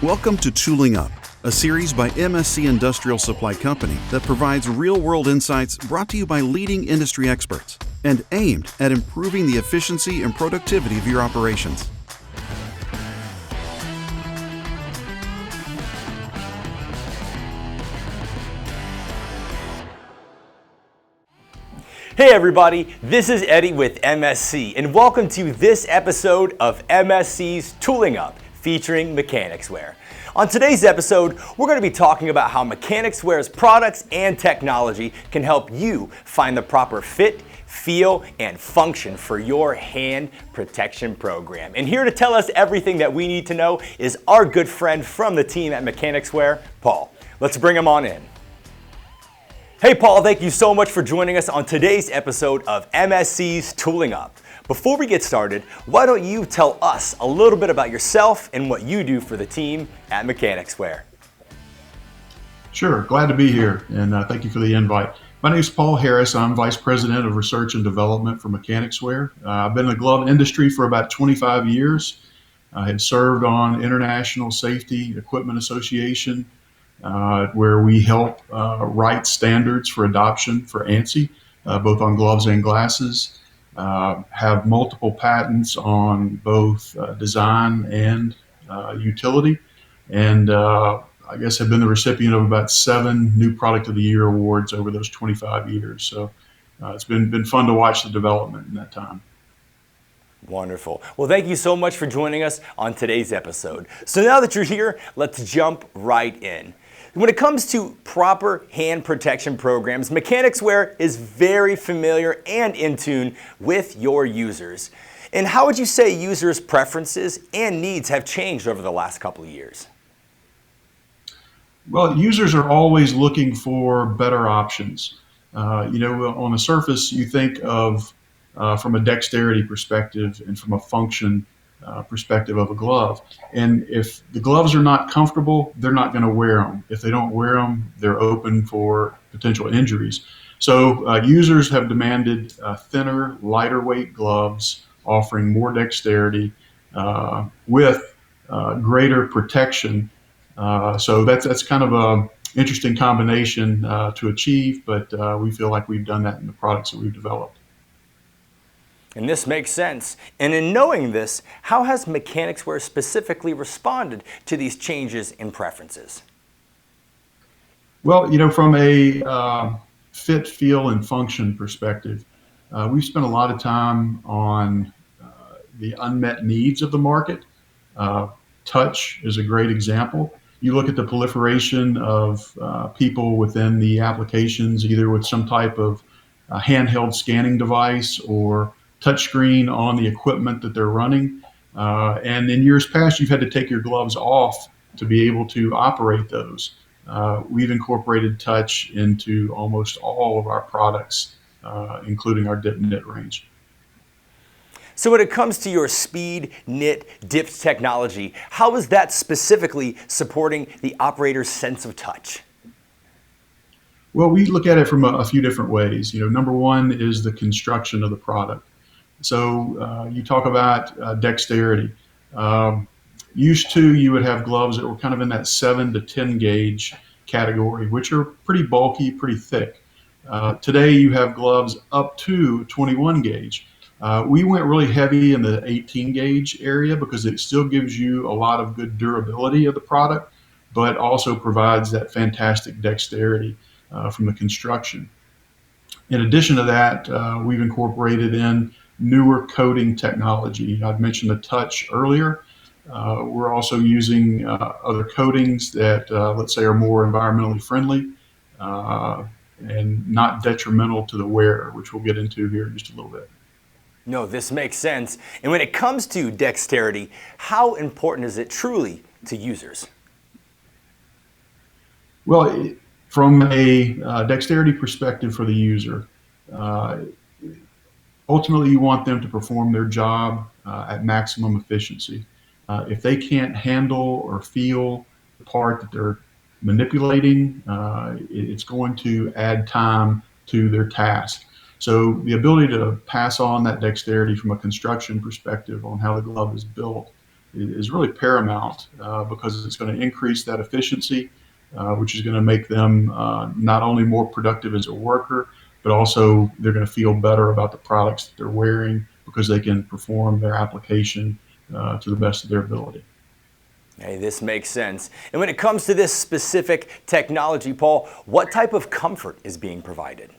Welcome to Tooling Up, a series by MSC Industrial Supply Company that provides real-world insights brought to you by leading industry experts and aimed at improving the efficiency and productivity of your operations. Hey everybody, this is Eddie with MSC, and welcome to this episode of MSC's Tooling Up, featuring Mechanix Wear. On today's episode, we're going to be talking about how Mechanix Wear's products and technology can help you find the proper fit, feel, and function for your hand protection program. And here to tell us everything that we need to know is our good friend from the team at Mechanix Wear, Paul. Let's bring him on in. Hey Paul, thank you so much for joining us on today's episode of MSC's Tooling Up. Before we get started, why don't you tell us a little bit about yourself and what you do for the team at Mechanix Wear? Sure, glad to be here, and thank you for the invite. My name is Paul Harris. I'm Vice President of Research and Development for Mechanix Wear. I've been in the glove industry for about 25 years. I have served on International Safety Equipment Association, where we help write standards for adoption for ANSI, both on gloves and glasses. Have multiple patents on both design and utility, and I guess have been the recipient of about 7 New Product of the Year awards over those 25 years. So it's been fun to watch the development in that time. Wonderful. Well, thank you so much for joining us on today's episode. So now that you're here, let's jump right in. When it comes to proper hand protection programs, Mechanix Wear is very familiar and in tune with your users. And how would you say users' preferences and needs have changed over the last couple of years? Well, users are always looking for better options. On the surface, you think of from a dexterity perspective and from a function perspective of a glove. And if the gloves are not comfortable, they're not going to wear them. If they don't wear them, they're open for potential injuries. So users have demanded thinner, lighter weight gloves offering more dexterity with greater protection. So that's kind of an interesting combination to achieve, but we feel like we've done that in the products that we've developed. And this makes sense. And in knowing this, how has Mechanix Wear specifically responded to these changes in preferences? Well, from a fit, feel, and function perspective, we've spent a lot of time on the unmet needs of the market. Touch is a great example. You look at the proliferation of people within the applications, either with some type of handheld scanning device or touchscreen on the equipment that they're running. And in years past, you've had to take your gloves off to be able to operate those. We've incorporated touch into almost all of our products, including our dip knit range. So when it comes to your speed knit dipped technology, how is that specifically supporting the operator's sense of touch? Well, we look at it from a few different ways. Number one is the construction of the product. So you talk about dexterity. Used to, you would have gloves that were kind of in that 7 to 10 gauge category, which are pretty bulky, pretty thick. Today, you have gloves up to 21 gauge. We went really heavy in the 18 gauge area because it still gives you a lot of good durability of the product, but also provides that fantastic dexterity from the construction. In addition to that, we've incorporated in newer coating technology. I've mentioned the touch earlier. We're also using other coatings that, let's say, are more environmentally friendly and not detrimental to the wearer, which we'll get into here in just a little bit. No, this makes sense. And when it comes to dexterity, how important is it truly to users? Well, from a dexterity perspective for the user, ultimately you want them to perform their job at maximum efficiency. If they can't handle or feel the part that they're manipulating, it's going to add time to their task. So the ability to pass on that dexterity from a construction perspective on how the glove is built is really paramount because it's going to increase that efficiency, which is going to make them not only more productive as a worker, but also they're going to feel better about the products that they're wearing because they can perform their application to the best of their ability. Hey, this makes sense. And when it comes to this specific technology, Paul, what type of comfort is being provided?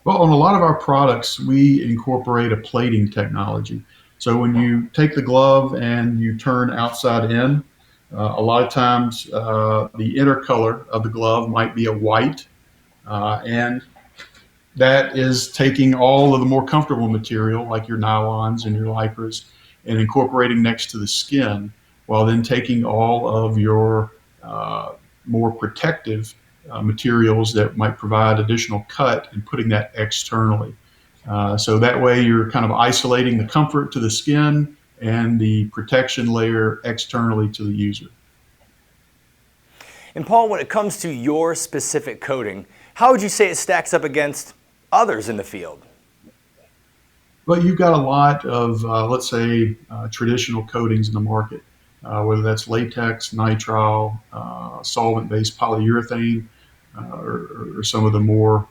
Well, on a lot of our products, we incorporate a plating technology. So when you take the glove and you turn outside in, a lot of times the inner color of the glove might be a white, and that is taking all of the more comfortable material like your nylons and your lycras and incorporating next to the skin, while then taking all of your more protective materials that might provide additional cut and putting that externally. So that way you're kind of isolating the comfort to the skin and the protection layer externally to the user. And Paul, when it comes to your specific coating, how would you say it stacks up against others in the field? Well, you've got a lot of, let's say, traditional coatings in the market, whether that's latex, nitrile, solvent-based polyurethane, or some of the more,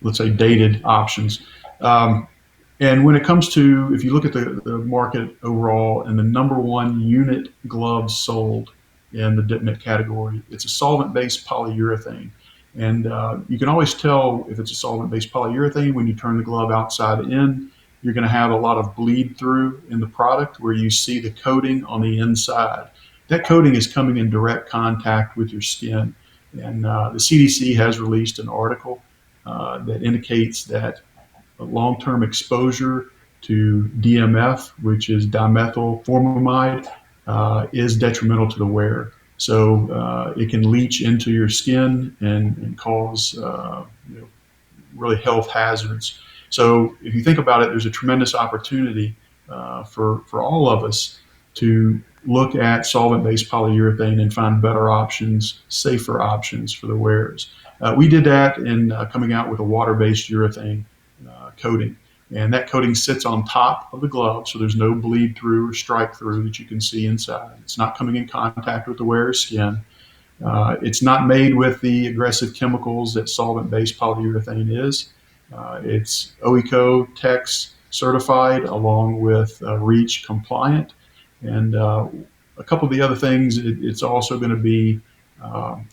let's say, dated options. And when it comes to, if you look at the market overall and the number one unit gloves sold in the dip knit category, it's a solvent-based polyurethane. And you can always tell if it's a solvent-based polyurethane when you turn the glove outside in. You're going to have a lot of bleed through in the product where you see the coating on the inside. That coating is coming in direct contact with your skin. And the CDC has released an article that indicates that long-term exposure to DMF, which is dimethyl formamide, is detrimental to the wearer. So it can leach into your skin and cause really health hazards. So if you think about it, there's a tremendous opportunity for all of us to look at solvent-based polyurethane and find better options, safer options for the wearers. We did that in coming out with a water-based urethane coating. And that coating sits on top of the glove, so there's no bleed through or strike through that you can see inside. It's not coming in contact with the wearer's skin. It's not made with the aggressive chemicals that solvent-based polyurethane is. It's OECO TEX certified along with REACH compliant. And a couple of the other things, it's also going to be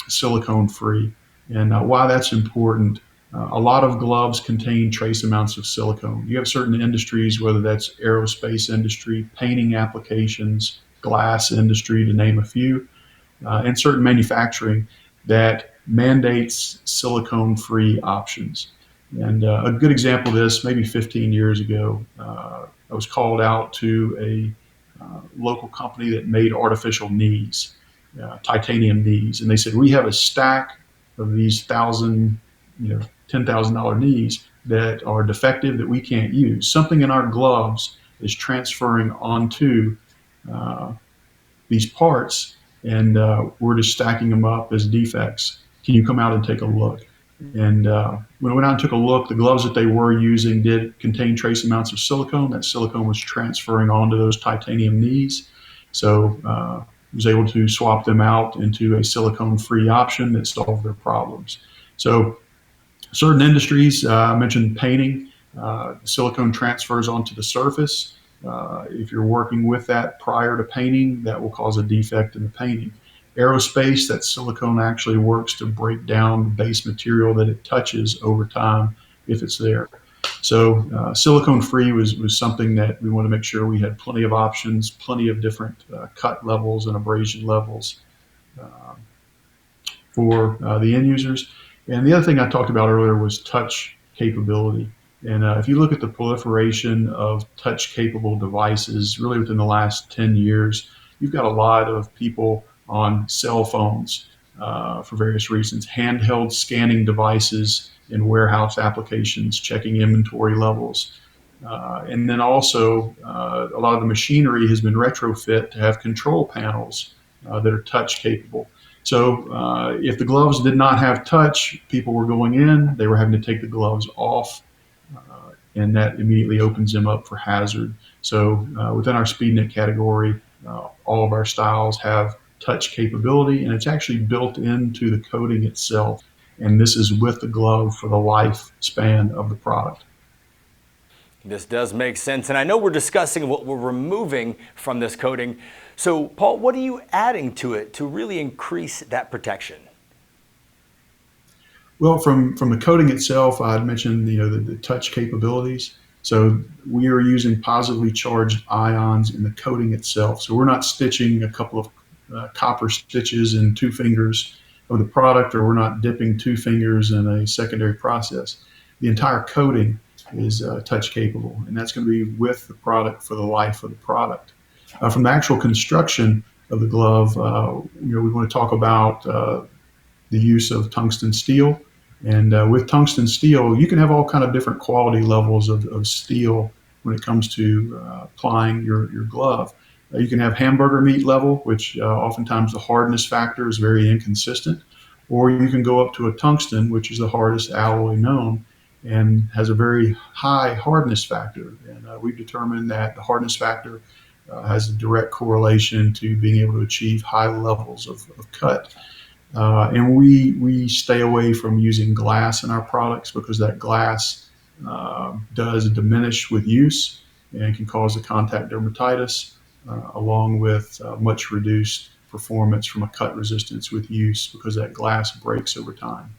silicone free. And why that's important, a lot of gloves contain trace amounts of silicone. You have certain industries, whether that's aerospace industry, painting applications, glass industry, to name a few, and certain manufacturing that mandates silicone-free options. And a good example of this, maybe 15 years ago, I was called out to a local company that made artificial knees, titanium knees, and they said, we have a stack of these $10,000 knees that are defective that we can't use. Something in our gloves is transferring onto these parts, and we're just stacking them up as defects. Can you come out and take a look? And when I went out and took a look, the gloves that they were using did contain trace amounts of silicone. That silicone was transferring onto those titanium knees. So I was able to swap them out into a silicone-free option that solved their problems. So certain industries, I mentioned painting, silicone transfers onto the surface. If you're working with that prior to painting, that will cause a defect in the painting. Aerospace, that silicone actually works to break down the base material that it touches over time if it's there. So silicone-free was something that we want to make sure we had plenty of options, plenty of different cut levels and abrasion levels for the end users. And the other thing I talked about earlier was touch capability. And if you look at the proliferation of touch-capable devices, really within the last 10 years, you've got a lot of people on cell phones for various reasons, handheld scanning devices in warehouse applications, checking inventory levels. And then also, a lot of the machinery has been retrofit to have control panels that are touch-capable. So if the gloves did not have touch, people were going in, they were having to take the gloves off and that immediately opens them up for hazard. So within our speed knit category, all of our styles have touch capability, and it's actually built into the coating itself. And this is with the glove for the lifespan of the product. This does make sense, and I know we're discussing what we're removing from this coating. So, Paul, what are you adding to it to really increase that protection? Well, from the coating itself, I'd mentioned the touch capabilities. So we are using positively charged ions in the coating itself. So we're not stitching a couple of copper stitches in 2 fingers of the product, or we're not dipping 2 fingers in a secondary process. The entire coating is touch capable, and that's going to be with the product for the life of the product. From the actual construction of the glove, we want to talk about the use of tungsten steel. And with tungsten steel, you can have all kind of different quality levels of steel when it comes to applying your glove. You can have hamburger meat level, which oftentimes the hardness factor is very inconsistent, or you can go up to a tungsten, which is the hardest alloy known and has a very high hardness factor. And we've determined that the hardness factor has a direct correlation to being able to achieve high levels of cut. And we stay away from using glass in our products because that glass does diminish with use and can cause a contact dermatitis, along with much reduced performance from a cut resistance with use because that glass breaks over time.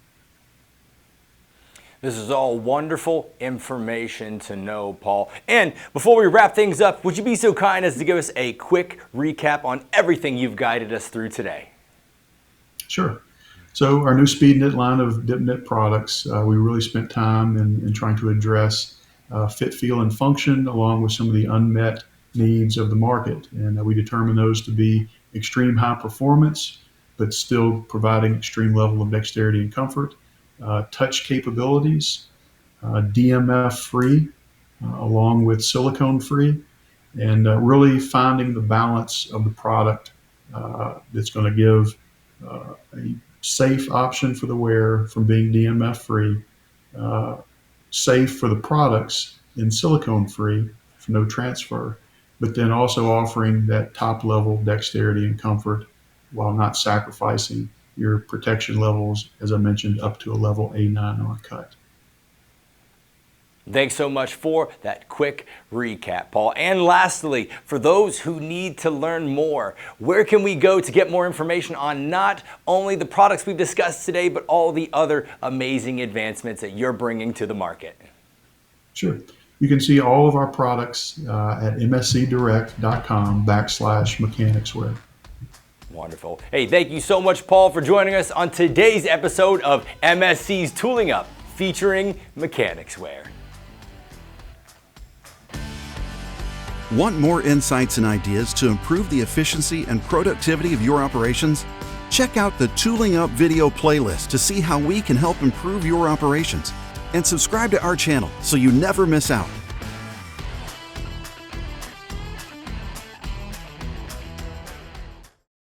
This is all wonderful information to know, Paul. And before we wrap things up, would you be so kind as to give us a quick recap on everything you've guided us through today? Sure. So our new speed knit line of dip knit products, we really spent time in trying to address fit, feel, and function along with some of the unmet needs of the market. And we determined those to be extreme high performance, but still providing extreme level of dexterity and comfort, touch capabilities, DMF free, along with silicone free, and really finding the balance of the product that's going to give a safe option for the wearer from being DMF free, safe for the products in silicone free for no transfer, but then also offering that top level dexterity and comfort while not sacrificing your protection levels, as I mentioned, up to a level A9 on a cut. Thanks so much for that quick recap, Paul. And lastly, for those who need to learn more, where can we go to get more information on not only the products we've discussed today, but all the other amazing advancements that you're bringing to the market? Sure. You can see all of our products at mscdirect.com/Mechanix Wear. Wonderful. Hey, thank you so much, Paul, for joining us on today's episode of MSC's Tooling Up, featuring Mechanix Wear. Want more insights and ideas to improve the efficiency and productivity of your operations? Check out the Tooling Up video playlist to see how we can help improve your operations. And subscribe to our channel so you never miss out.